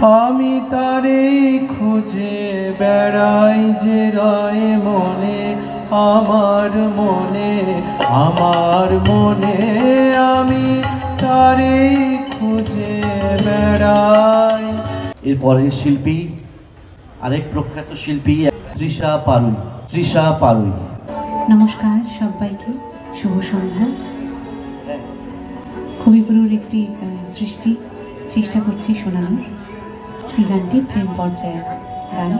আমি তারে খুঁজে বেড়াই যে রয় মনে, আমার মনে, আমার মনে, আমি তারে খুঁজে বেড়াই। এরপরের শিল্পী আরেক প্রখ্যাত শিল্পী তৃষা পারুই। তৃষা পারুই। নমস্কার সবাইকে, শুভ সন্ধ্যা। কবিগুরুর একটি সৃষ্টি চেষ্টা করছি শোনানোর। এই গানটি প্রেম পর্যায়ের গান।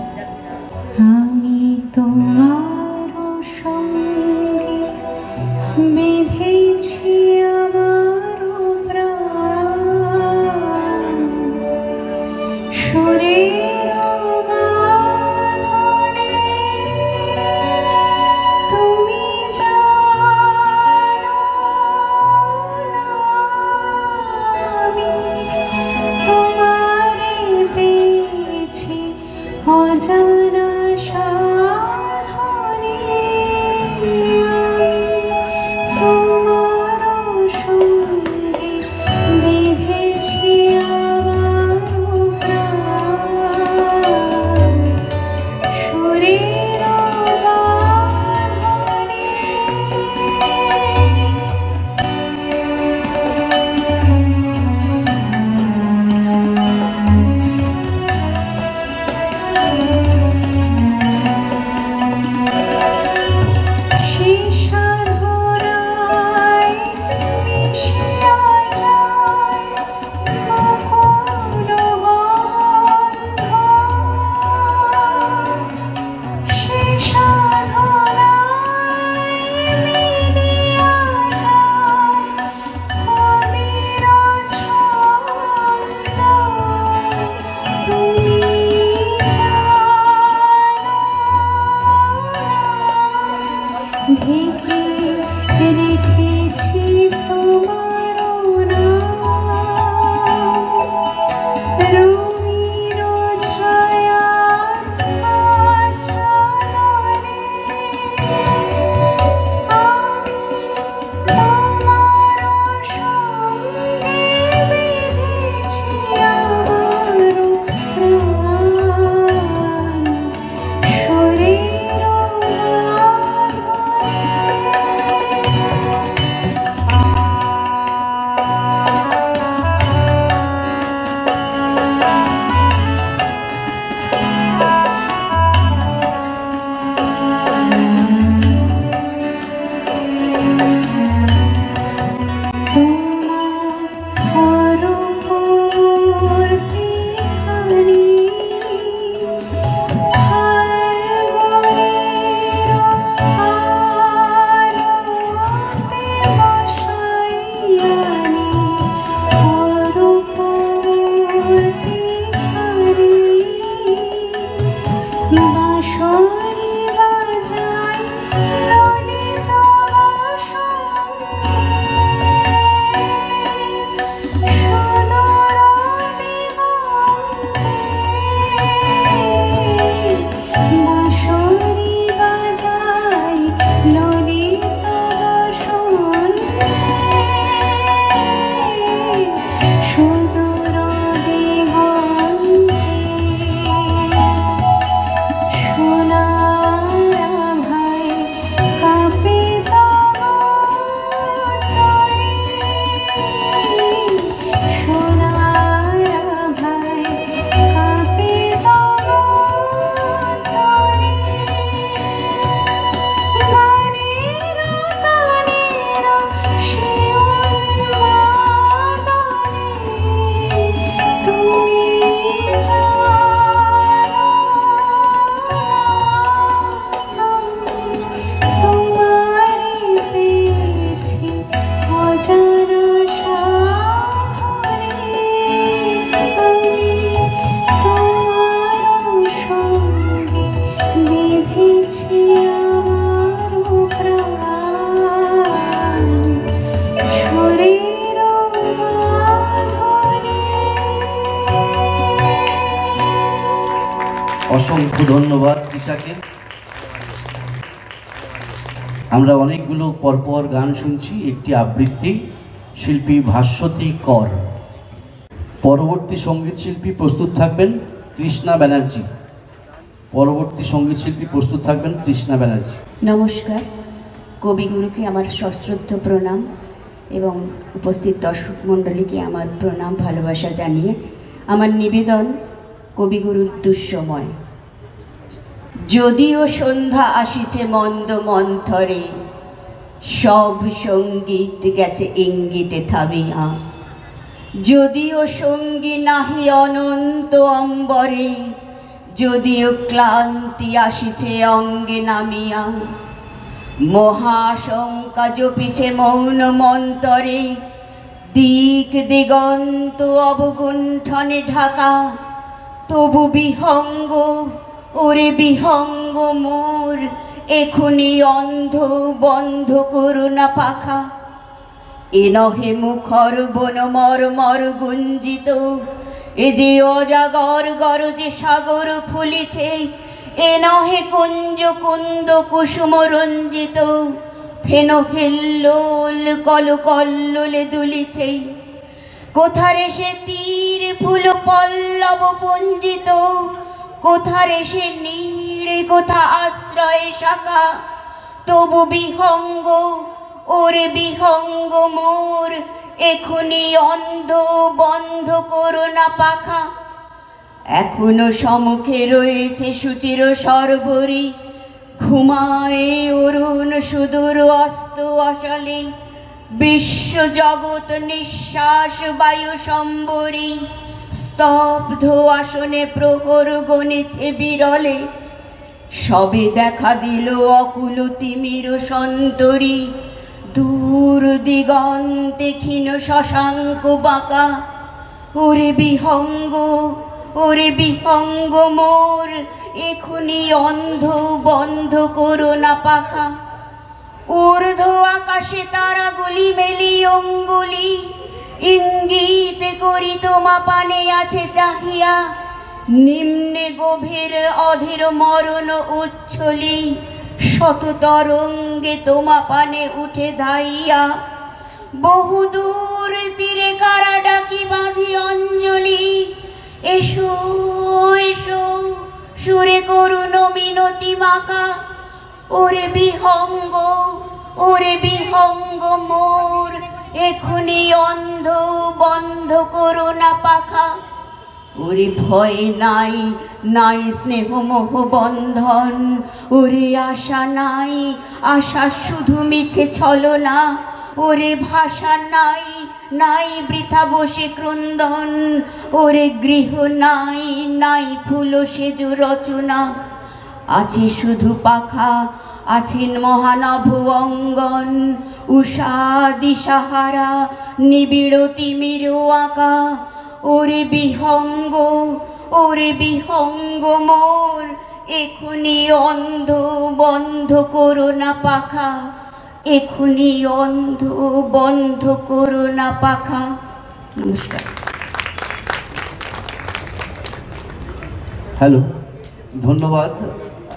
আমি তোমার সঙ্গে বেঁধেছি আমার প্রাণ, সুরের বাঁধনে তুমি জানো না আমি তোমারে পেয়েছি অজানা সাধনে। তোমার সঙ্গে বেঁধেছি আমার প্রাণ, সুরের বাঁধনে। ঢেকে রেখেছি তোমার নাম, রঙিন ছায়া আচ্ছাদনে। আমি তোমার সঙ্গে বেঁধেছি আমার প্রাণ, সুরের অসংখ্য ধন্যবাদ তৃষাকে। আমরা অনেকগুলো পরপর গান শুনছি, একটি আবৃত্তি শিল্পী ভাস্বতী কর। পরবর্তী সঙ্গীত শিল্পী প্রস্তুত থাকবেন কৃষ্ণা ব্যানার্জি। পরবর্তী সঙ্গীত শিল্পী প্রস্তুত থাকবেন কৃষ্ণা ব্যানার্জি। নমস্কার, কবিগুরুকে আমার সশ্রদ্ধ প্রণাম এবং উপস্থিত দর্শক মণ্ডলীকে আমার প্রণাম ভালোবাসা জানিয়ে আমার নিবেদন কবিগুরুর দুঃসময়। যদিও সন্ধ্যা আসিছে মন্দ মন্থরে, সব সঙ্গীত গেছে ইঙ্গিতে থামিয়া। যদিও সঙ্গী নাহি অনন্ত অম্বরে, যদিও ক্লান্তি আসিছে অঙ্গে নামিয়া। মহাশঙ্কা জপিছে মৌন মন্তরে, দিক দিগন্ত অবগুণ্ঠনে ঢাকা। তবু বিহঙ্গ, ওরে বিহঙ্গ মোর, এখুনি অন্ধ বন্ধ করুণা পাখা। এ নহে মুখর বন মর গুঞ্জিত, এ যে অজাগর গরজে সাগর ফুলিছে। এ নহে কুঞ্জ কুন্দ কুসুম রঞ্জিত, ফেন হিল্লোল কল কল্লোলে দুলিছে। কোথারে সে তীর ফুল পল্লব পুঞ্জিত, কোথারে সে নীড়ে কোথা আশ্রয় শাখা। তবু বিহঙ্গ, ওরে বিহঙ্গ মোর, এখুনি অন্ধ বন্ধ করুণা পাখা। এখনো সম্মুখে রয়েছে সুচির সরবরি, ঘুমায় অরুণ সুদূর অস্ত অসলে। বিশ্ব জগৎ নিঃশ্বাস বায়ু সম্বরী, স্তব্ধ আসনে প্রহর গণেছে বিরলে। সবে দেখা দিল অকুল তিমির সন্তরী, দূর দিগন্তে ক্ষীণ শশাঙ্ক বাঁকা। ওরে বিহঙ্গ, ওরে বিহঙ্গ মোর, এখুনি অন্ধ বন্ধ করুণা পাখা। ঊর্ধ্ব আকাশে তারাগুলি মেলি অঙ্গুলি, ইঙ্গিত করি তোমা পানে আছে চাহিয়া। নিম্নে গভীর অধীর মরণ উচ্ছলি, শত তরঙ্গে তোমা পানে উঠে ধাইয়া। বহুদূর তীরে কারা ডাকি বাঁধি অঞ্জলি, এসো এসো সুরে করুণ মিনতি মাকা। ওরে বিহঙ্গ, ওরে বিহঙ্গ মোর, এখুনি অন্ধ বন্ধ করুণা পাখা। ওরে ভয় নাই, নাই স্নেহ মোহ বন্ধন। ওরে আশা নাই, আশা শুধু মিছে ছলনা। ওরে ভাষা নাই, নাই বৃথা বসে ক্রন্দন। ওরে গৃহ নাই, নাই ফুল সেজ রচনা। আছে শুধু পাখা, আছেন মহানভ অঙ্গন। উষা দিশাহারা নিবিড় তিমির আঁকা। ওরে বিহঙ্গ, ওরে বিহঙ্গ মোর, এখুনি অন্ধ বন্ধ করুণা পাখা। এখুনি অন্ধ বন্ধ করুণা পাখা। নমস্কার। হ্যালো, ধন্যবাদ।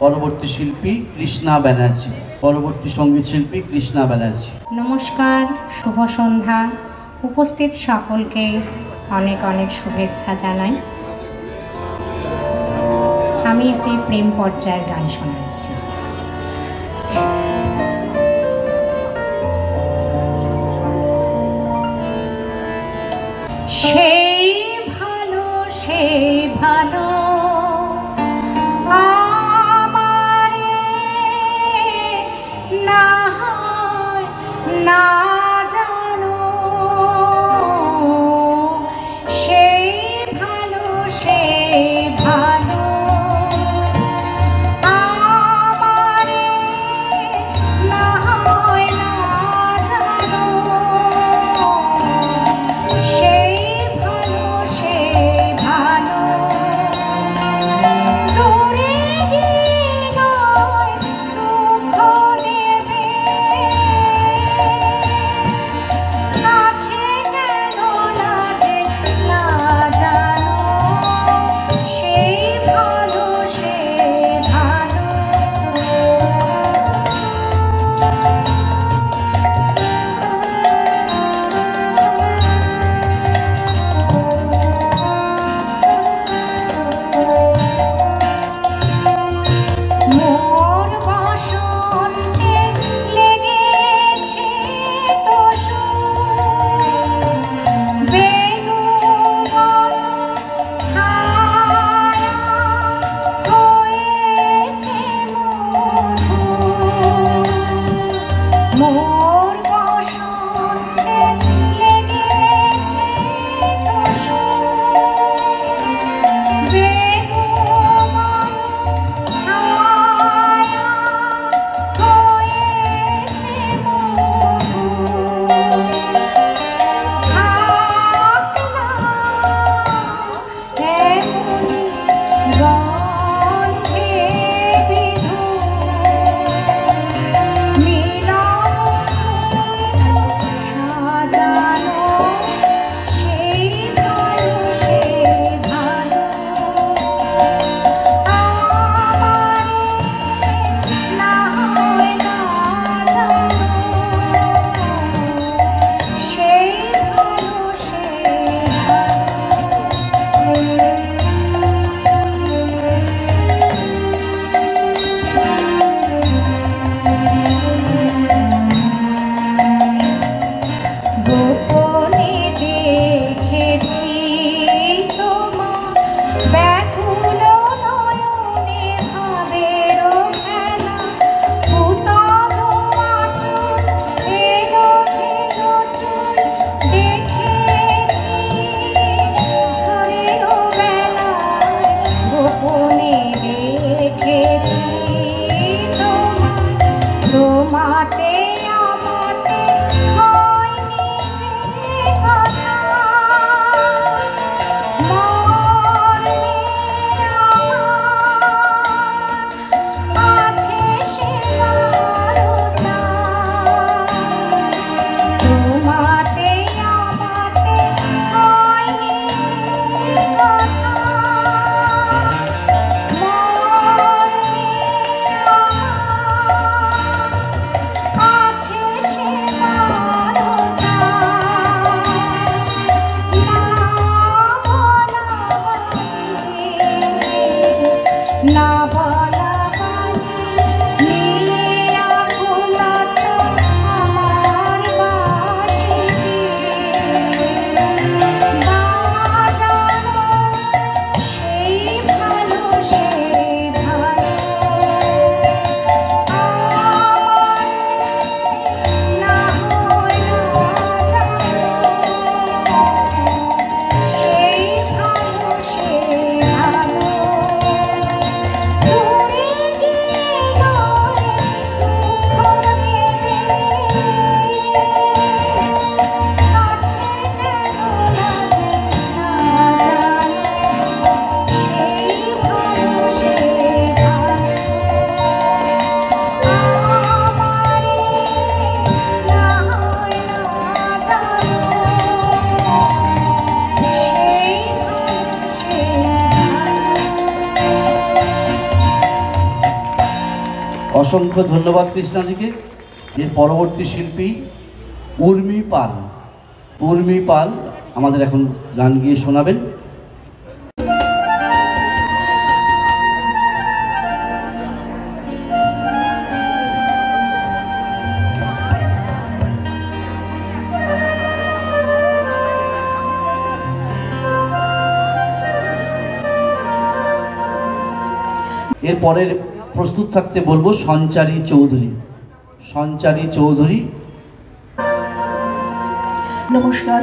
পরবর্তী শিল্পী কৃষ্ণা ব্যানার্জি। পরবর্তী সঙ্গীত শিল্পী কৃষ্ণা ব্যানার্জি। নমস্কার, শুভ সন্ধ্যা। উপস্থিত সকলকে অনেক অনেক শুভেচ্ছা জানাই। আমি একটি প্রেম পর্যায়ের গান শোনাচ্ছি। সেই ভালো, সেই ভালো আমারে না হয় না জানো। সেই ভালো, সেই ভালো আমারে না হয় না জানো। সেই ভালো ব্যাকুল নয়নে ভাবের খেলা উতল আঁচল এলো এলো চুল দেখেছি ঝড়ের বেলায় গোপনে দেখেছি তোমাতে আমাতে হয়নি যে কথা মনে আমার আছে সে বারতা তোমাতে আমাতে হয়নি যে কথা আছে সে বারতা না বলা নীলে আকুলত আমার বাঁশিতে বাজানো সেই ভালো সেই ভালো আমার না হয় না জানো সেই ভালো সেই ভালো দূরে গিয়ে গলে দুঃখ দেবে কাছে কেন না যে না জানো সেই ভালো সেই ভালো আমারে না হয় না জানো সেই ভালো সেই ভালো অসংখ্য ধন্যবাদ কৃষ্ণাদিকে। এর পরবর্তী শিল্পী উর্মি পাল। উর্মি পাল আমাদের এখন গান গিয়ে শোনাবেন। এরপরের প্রস্তুত থাকতে বলবো সঞ্চারী চৌধুরী। সঞ্চারী চৌধুরী। নমস্কার।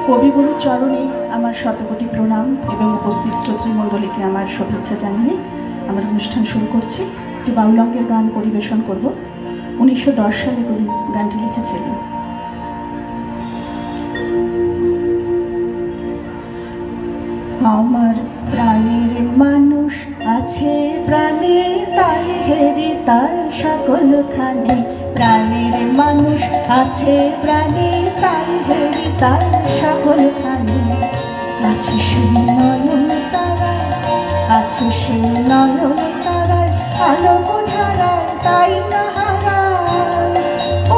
কবিগুরুর চরণে আমার শতকোটি প্রণাম এবং উপস্থিত শ্রোতৃমণ্ডলীকে আমার শুভেচ্ছা জানিয়ে আমার অনুষ্ঠান শুরু করছি। একটি বাউল অঙ্গের গান পরিবেশন করব। 1910 সালে কবি গানটি লিখেছিলেন। আমার প্রাণের মানুষ আছে প্রাণে তাই হেরি তার সকলখানে প্রাণের মানুষ আছে প্রাণে তাই হেরি তার সকলখানে আছে সেই নয়ন তারায় আছে সেই নয়ন তারায় আলোক ধারায় তাই না হারায়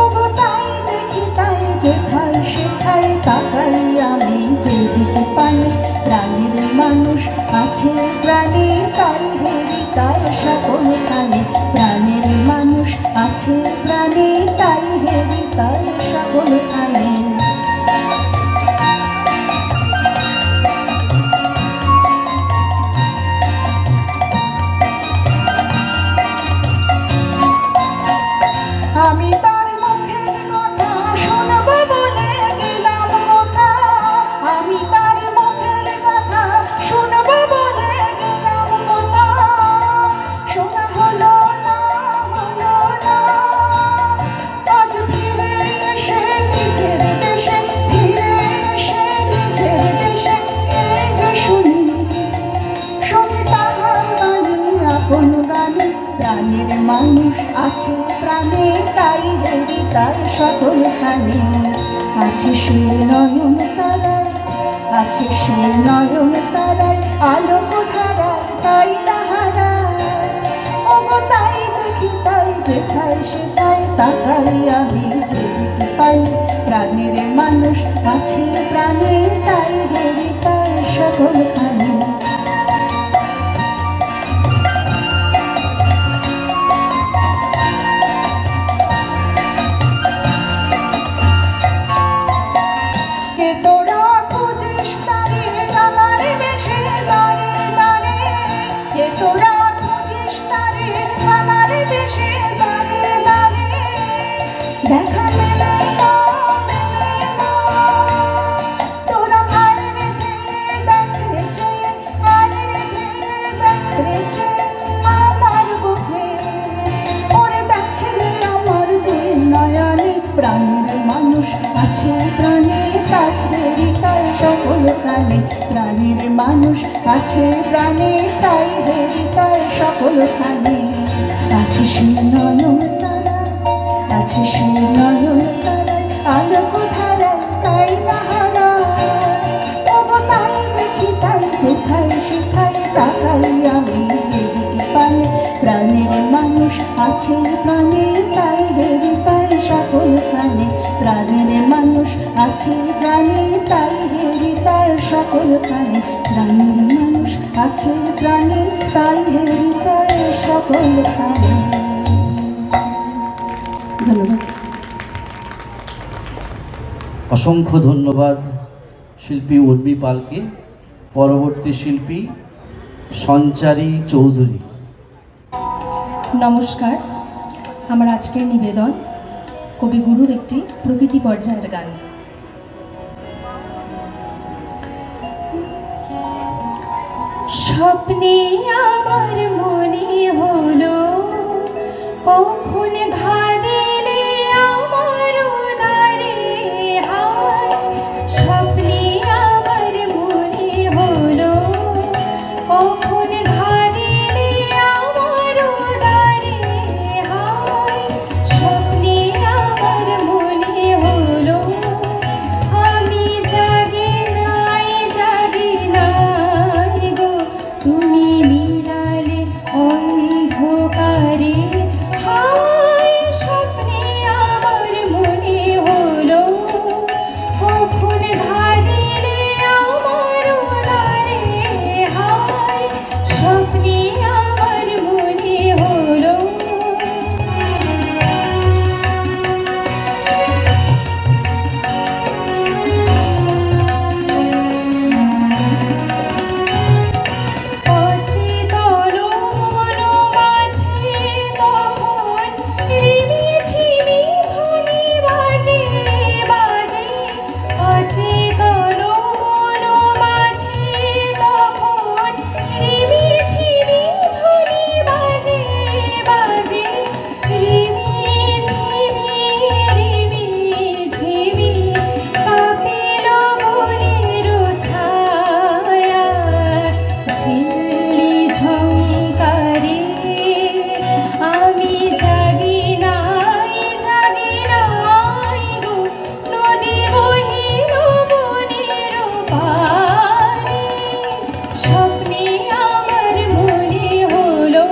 ওগো তাই দেখি তাই যেথায় সেথায় তাকাই আমি যেদিকে পাই প্রাণের মানুষ আছে প্রাণে তাই হেরি তার সকলখানে প্রাণের মানুষ আছে প্রাণে তাই হেরি তার সকলখানে আমি তার মুখের কথা শুনবো বলে গেলাম কথা আমি তার মুখের কথা শুনবো বলে গেলাম কথা শোনা হলো না আজ ফিরে এসে নিজের দেশে ফিরে এসে নিজের দেশে এই যে শুনি তাহার বাণী আপন গানে প্রাণের মানুষ আছে প্রাণে তাই হেরি তার সকলখানে আছে সে নয়ন তারায় আছে সে নয়ন তারায় আলোক ধারায় তাই না হারায় ওগো তাই দেখি তাই যেথায় সেথায় তাকাই আমি যেদিকে পাই প্রাণের মানুষ আছে প্রাণে তাই হেরি তার সকলখানে তোরা খুঁজিস তারে রাঙালে বেশে দাঁড়ে আছে প্রাণে তাই হৃদয় সকলখানে আছে সে নয়ন তারা আছে সে নয়ন তারা আলোক ধারা তাই না হারা তবু তাই দেখি তাই যেথায় সেথায় তাকাই আমি যেদিকে পাই প্রাণের মানুষ আছে প্রাণে তাই হৃদয় সকলখানে প্রাণের মানুষ আছে প্রাণে তাই হৃদয় সকলখানে প্রাণের মানুষ আছে প্রাণে তাই হৃদয় সকলখানে। ধন্যবাদ। অসংখ্য ধন্যবাদ শিল্পী উর্মি পালকে। পরবর্তী শিল্পী সঞ্চারী চৌধুরী। নমস্কার, আমার আজকের নিবেদন কবিগুরুর একটি প্রকৃতি পর্যায়ের গান। স্বপ্নে আমার মনে হলো কখন ঘা দিলে আমার উদারে হায়। স্বপ্নে আমার মনে হলো কখন ঘা দিলে আমার উদারে হায়। স্বপ্নে আমার মনে হলো আমি জাগি নাই গো, তুমি মিলালে অন্ধকারে হায়। স্বপ্নে আমার মনে হলো কখন ঘা দিলে আমার উদারে হায়। স্বপ্নে আমার মনে হলো অচেতন মন মাঝে তখন রিমিঝিমি ধ্বনি বাজে বাজে। অচেতন মন মাঝে তখন রিমিঝিমি ধ্বনি বাজে বাজে। রিমিঝিমি কাঁপিল মনের ছায়া ঝিল্লি ঝংকারে। আমি জাগি নাই গো, নদী বহিল বনের পারে। স্বপ্নে আমার মনে হলো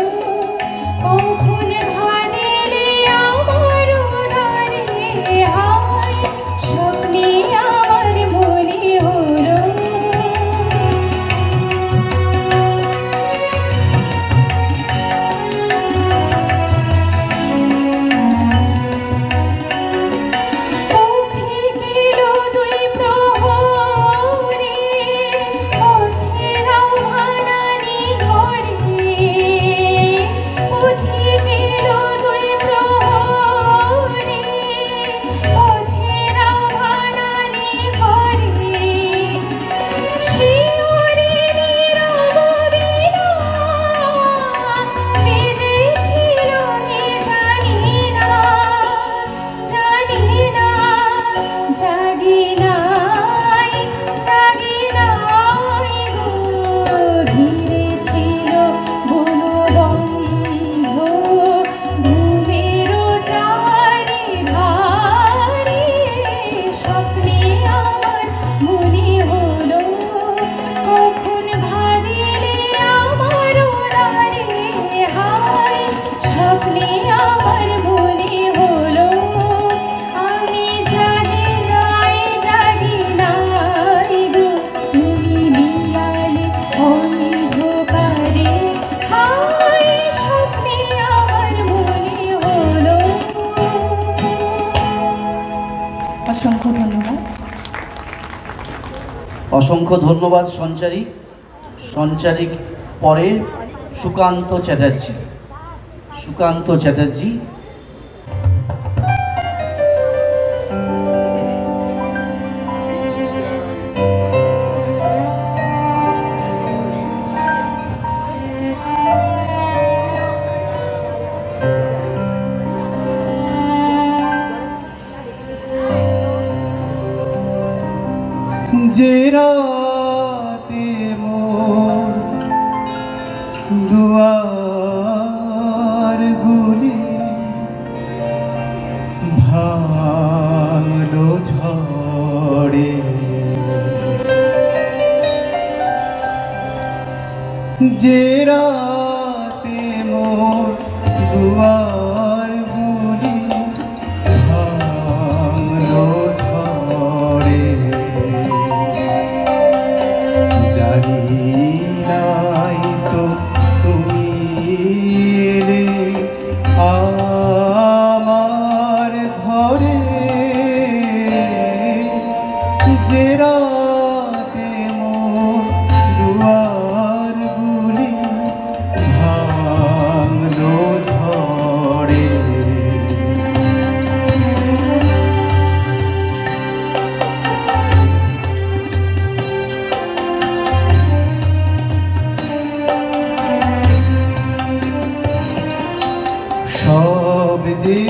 কখন ঘা দিলে আমার উদারে হায়। স্বপ্নে আমার মনে হলো পথে গেল দুই প্রহরে পথের আহ্বানানি ঘরে। পথে গেল দুই প্রহরে পথের আহ্বানানি ঘরে। শিয়রে নীরব বীণা বেজেছিল কে জানি না জাগি নাই গো, ঘিরে ছিল বনবন্ধ ঘুমের চারিধারে। স্বপ্নে আমার মনে হলো কখন ঘা দিলে আমার উদারে হায়। স্বপ্নে আমার মনে হলো আমি জাগি নাই গো, তুমি মিলালে অন্ধকারে হায়। স্বপ্নে আমার মনে হলো। অসংখ্য ধন্যবাদ। অসংখ্য ধন্যবাদ সঞ্চারী। সঞ্চারী পরে সুকান্ত চ্যাটার্জি। সুকান্ত চ্যাটার্জি। যে রাতে মোর দুয়ারগুলি ভাঙলো ঝড়ে, যে রাতে মোর দুয়ারগুলি ভাঙলো ঝড়ে, জানি নাই তো তুমি এলে আমার ঘরে, যে রাতে মোর দুয়ারগুলি ভাঙলো ঝড়ে। সব যে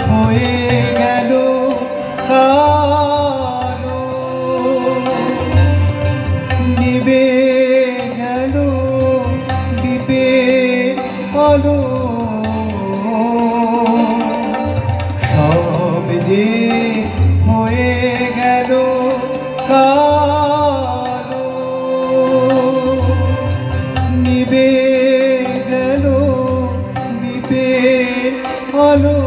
হয়ে গেল কালো, নিবে গেল দ্বীপের আলো, সব যে হয়ে গেল কালো, নিবে গেল দ্বীপের আলো,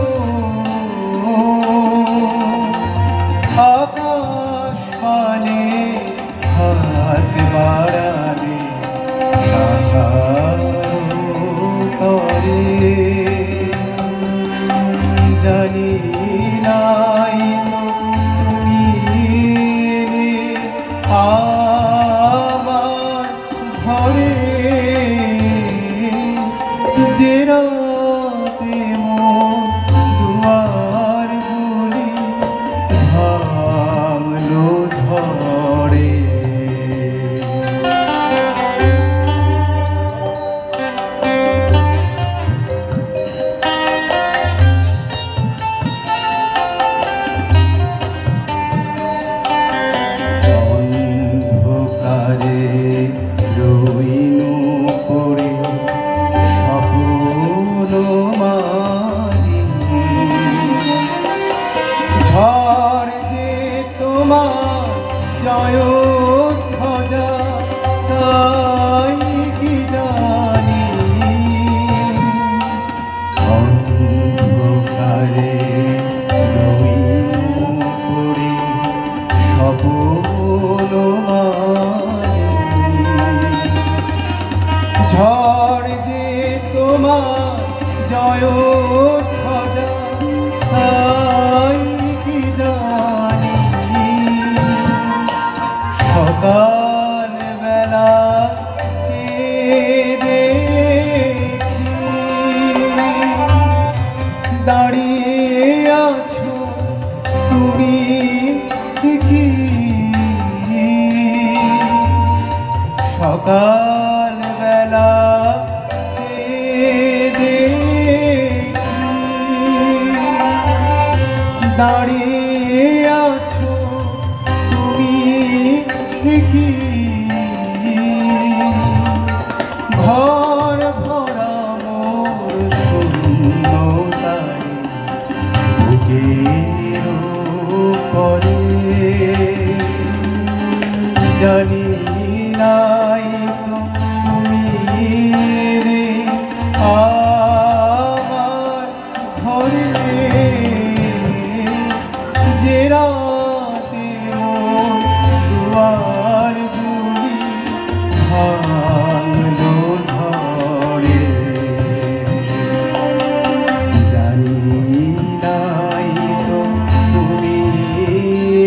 আকাশ পানে হাত বাড়ালে তরে, জানি নাই তো তুমি এলে আমার ঘরে, যে রাতে মোর দুয়ারগুলি ভাঙলো ঝড়ে। অন্ধকারে রইনু পড়ে স্বপ্ন মারি, ঝড় যে তোমার জয় ধ্বজা তাই কি জানি, অন্ধকারে রইনু পড়ে স্বপ্ন মারি, ঝড় যে তোমার জয় ধ্বজা তাই কি জানি, সকাল বেলা চেয়ে দেখি দাঁড়িয়ে আছো তুমি কি, সকাল বেলা চেয়ে দেখি দাঁড়িয়ে আছো তুমি কি, ঘর ভরা মোর শূন্যতায় বুকের পরে, জানি নাই তো তুমি এলে আমার ঘরে, যে রাতে মোর দুয়ারগুলি ভাঙলো ঝড়ে, জানি নাই তো তুমি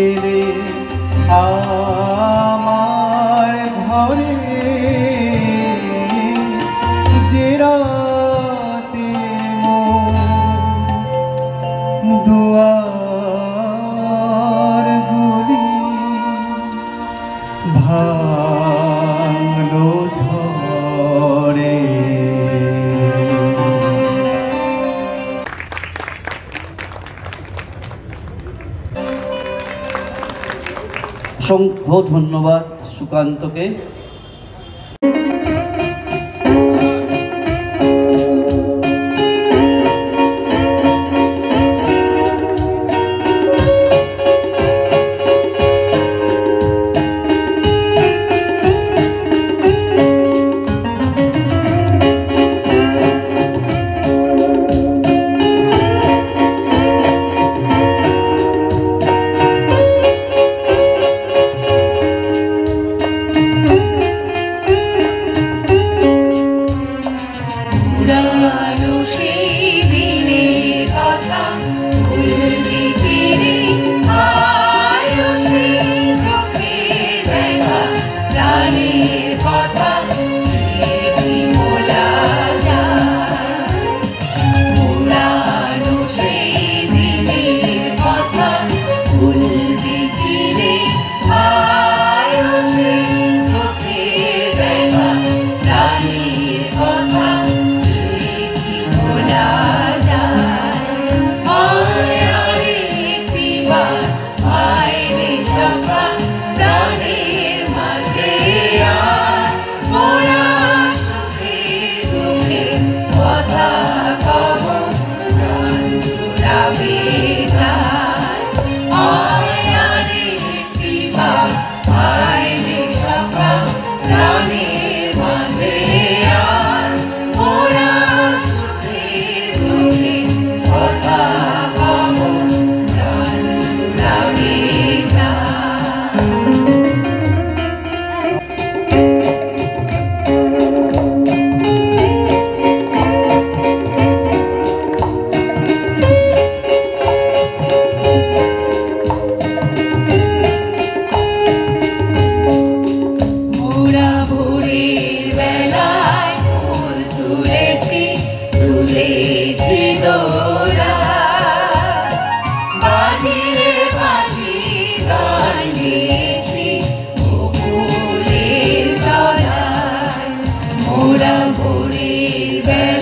এলে আমার ঘরে, যে রাতে মোর দুয়ারগুলি ভাঙলো ঝড়ে। অসংখ্য ধন্যবাদ সুকান্তকে। তুলেছি তোরা বাজিয়ে বাজি গান গেয়েছি বকুলের তলায় মোরা ভোরের বেলা